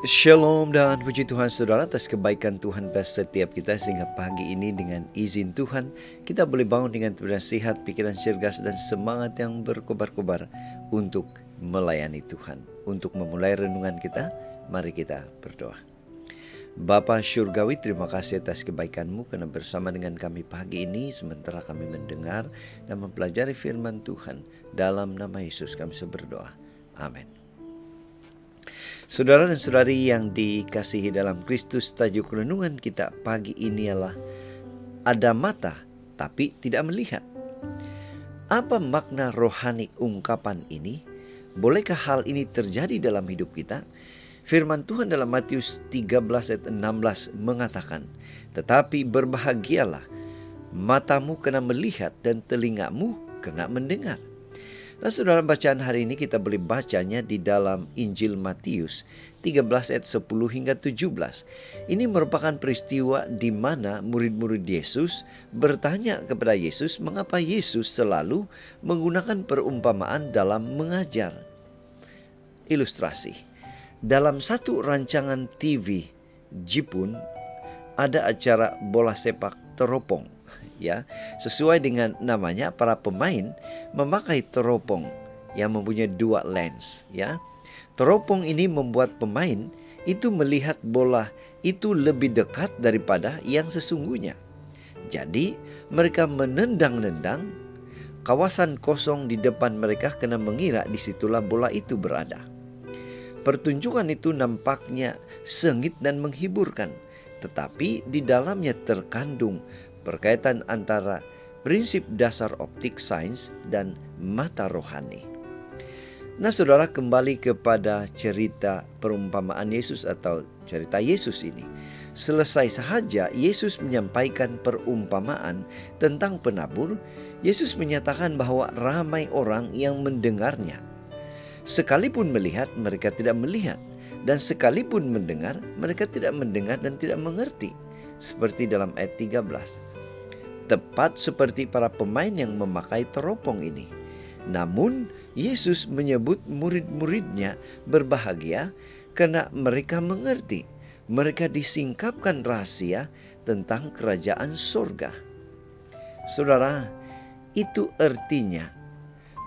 Shalom dan puji Tuhan saudara atas kebaikan Tuhan pada setiap kita sehingga pagi ini dengan izin Tuhan kita boleh bangun dengan nasihat, pikiran cergas dan semangat yang berkobar-kobar untuk melayani Tuhan. Untuk memulai renungan kita, mari kita berdoa. Bapa Syurgawi, terima kasih atas kebaikan-Mu karena bersama dengan kami pagi ini sementara kami mendengar dan mempelajari firman Tuhan. Dalam nama Yesus kami berdoa. Amin. Saudara dan saudari yang dikasihi dalam Kristus, tajuk renungan kita pagi ini ialah ada mata tapi tidak melihat. Apa makna rohani ungkapan ini? Bolehkah hal ini terjadi dalam hidup kita? Firman Tuhan dalam Matius 13 ayat 16 mengatakan, "Tetapi berbahagialah matamu karena melihat dan telingamu karena mendengar." Nah saudara, bacaan hari ini kita boleh bacanya di dalam Injil Matius 13 ayat 10 hingga 17. Ini merupakan peristiwa di mana murid-murid Yesus bertanya kepada Yesus mengapa Yesus selalu menggunakan perumpamaan dalam mengajar. Ilustrasi. Dalam satu rancangan TV Jepun ada acara bola sepak teropong. Ya, sesuai dengan namanya, para pemain memakai teropong yang mempunyai dua lens. Ya, teropong ini membuat pemain itu melihat bola itu lebih dekat daripada yang sesungguhnya. Jadi mereka menendang-nendang kawasan kosong di depan mereka karena mengira disitulah bola itu berada. Pertunjukan itu nampaknya sengit dan menghiburkan, tetapi di dalamnya terkandung berkaitan antara prinsip dasar optik sains dan mata rohani. Nah saudara, kembali kepada cerita perumpamaan Yesus atau cerita Yesus ini. Selesai sahaja Yesus menyampaikan perumpamaan tentang penabur, Yesus menyatakan bahwa ramai orang yang mendengarnya. Sekalipun melihat, mereka tidak melihat. Dan sekalipun mendengar, mereka tidak mendengar dan tidak mengerti. Seperti dalam ayat 13. Tepat seperti para pemain yang memakai teropong ini. Namun Yesus menyebut murid-muridnya berbahagia karena mereka mengerti. Mereka disingkapkan rahasia tentang kerajaan surga. Saudara, itu artinya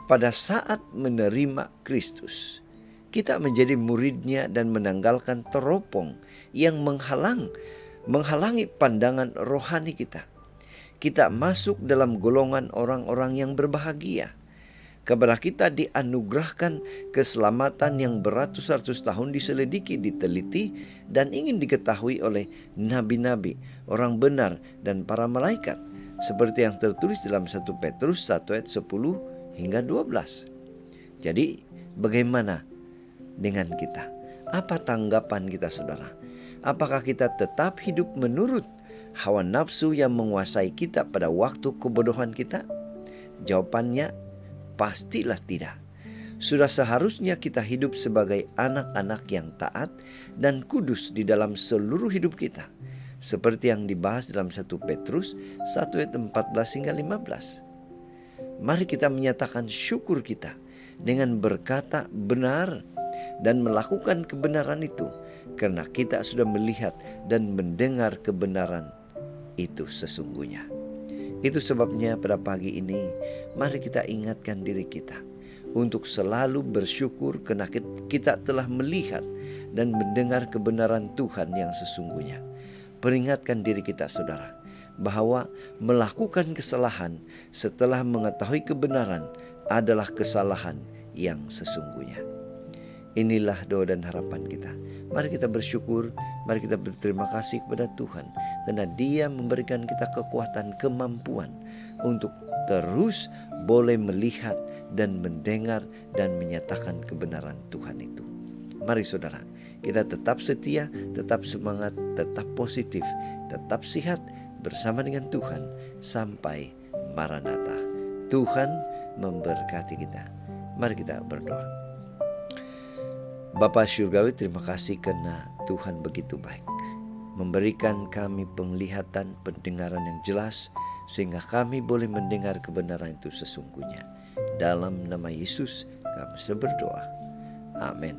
pada saat menerima Kristus, kita menjadi muridnya dan menanggalkan teropong yang menghalangi pandangan rohani kita. Kita masuk dalam golongan orang-orang yang berbahagia. Kepada kita dianugerahkan keselamatan yang beratus-ratus tahun diselidiki, diteliti, dan ingin diketahui oleh nabi-nabi, orang benar, dan para malaikat. Seperti yang tertulis dalam 1 Petrus 1 ayat 10 hingga 12. Jadi bagaimana dengan kita? Apa tanggapan kita saudara? Apakah kita tetap hidup menurut hawa nafsu yang menguasai kita pada waktu kebodohan kita? Jawabannya pastilah tidak. Sudah seharusnya kita hidup sebagai anak-anak yang taat dan kudus di dalam seluruh hidup kita. Seperti yang dibahas dalam 1 Petrus 1 ayat 14 hingga 15. Mari kita menyatakan syukur kita dengan berkata benar dan melakukan kebenaran itu, karena kita sudah melihat dan mendengar kebenaran itu sesungguhnya. Itu sebabnya pada pagi ini mari kita ingatkan diri kita untuk selalu bersyukur karena kita telah melihat dan mendengar kebenaran Tuhan yang sesungguhnya. Peringatkan diri kita saudara bahwa melakukan kesalahan setelah mengetahui kebenaran adalah kesalahan yang sesungguhnya. Inilah doa dan harapan kita. Mari kita bersyukur, mari kita berterima kasih kepada Tuhan karena Dia memberikan kita kekuatan, kemampuan untuk terus boleh melihat dan mendengar dan menyatakan kebenaran Tuhan itu. Mari saudara, kita tetap setia, tetap semangat, tetap positif, tetap sehat bersama dengan Tuhan sampai Maranatha. Tuhan memberkati kita. Mari kita berdoa. Bapa Syurgawi, terima kasih karena Tuhan begitu baik. Memberikan kami penglihatan, pendengaran yang jelas, sehingga kami boleh mendengar kebenaran itu sesungguhnya. Dalam nama Yesus kami berdoa. Amin.